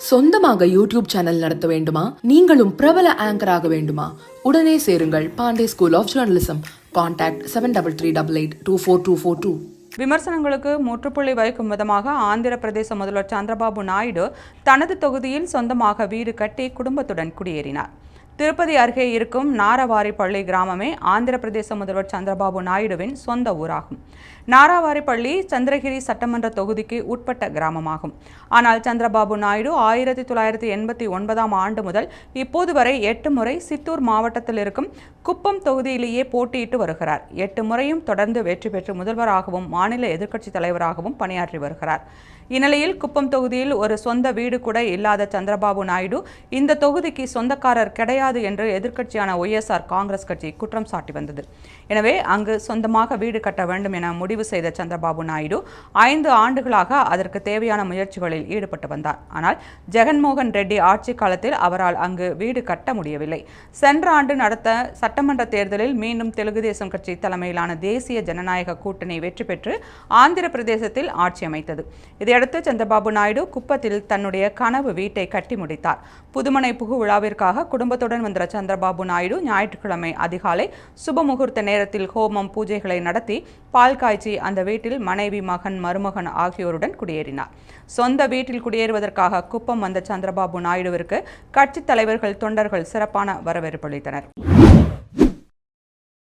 சொந்தமாக YouTube channel நடத்த வேண்டுமா? நீங்களும் பிரபல ஆங்கர் ஆக வேண்டுமா? உடனே சேருங்கள் Pandey school of journalism. Contact 7388242242. விமர்சனங்களுக்கு முற்றுப்புள்ளி வைக்கும் விதமாக ஆந்திர பிரதேச முதல்வர் சந்திரபாபு நாயுடு தனது தொகுதியில் சொந்தமாக வீடு கட்டி குடும்பத்துடன் குடியேறினார். திருப்பதி அருகே இருக்கும் நாராவாரிப்பள்ளி கிராமமே ஆந்திர பிரதேச முதல்வர் சந்திரபாபு நாயுடுவின் சொந்த ஊராகும். நாராவாரிப்பள்ளி சந்திரகிரி சட்டமன்ற தொகுதிக்கு உட்பட்ட கிராமமாகும். ஆனால் சந்திரபாபு நாயுடு 1989 ஆண்டு முதல் இப்போது வரை 8 முறை சித்தூர் மாவட்டத்தில் இருக்கும் குப்பம் தொகுதியிலேயே போட்டியிட்டு வருகிறார். 8 முறையும் தொடர்ந்து வெற்றி பெற்று முதல்வராகவும் மாநில எதிர்க்கட்சித் தலைவராகவும் பணியாற்றி வருகிறார். இந்நிலையில் குப்பம் தொகுதியில் ஒரு சொந்த வீடு கூட இல்லாத சந்திரபாபு நாயுடு இந்த தொகுதிக்கு சொந்தக்காரர் கிடையாது என்று எதிர்க்கட்சியான OSR காங்கிரஸ் கட்சி குற்றம் சாட்டி வந்தது. எனவே அங்கு சொந்தமாக வீடு கட்ட வேண்டும் என முடிவு செய்த சந்திரபாபு நாயுடு 5 ஆண்டுகளாக அதற்கு தேவையான முயற்சிகளில் ஈடுபட்டு வந்தார். ஆனால் ஜெகன்மோகன் ரெட்டி ஆட்சி காலத்தில் அவரால் அங்கு வீடு கட்ட முடியவில்லை. சென்ற ஆண்டு நடத்த சட்டமன்ற தேர்தலில் மீண்டும் தெலுங்கு தேசம் கட்சி தலைமையிலான தேசிய ஜனநாயக கூட்டணி வெற்றி பெற்று ஆந்திர பிரதேசத்தில் ஆட்சி அமைத்தது. இதையடுத்து சந்திரபாபு நாயுடு குப்பத்தில் தன்னுடைய கனவு வீட்டை கட்டி முடித்தார். புதுமனை புகு விழாவிற்காக குடும்பத்துடன் வந்த சந்திரபாபு நாயுடு ஞாயிற்றுக்கிழமை அதிகாலை சுபமுகூர்த்த நேரத்தில் ஹோமம் பூஜைகளை நடத்தி பால் காய்ச்சி அந்த வீட்டில் மனைவி, மகன், மருமகன் ஆகியோருடன் குடியேறினார். சொந்த வீட்டில் குடியேறுவதற்காக குப்பம் வந்த சந்திரபாபு நாயுடுவிற்கு கட்சித் தலைவர்கள், தொண்டர்கள் சிறப்பான வரவேற்பு அளித்தனர்.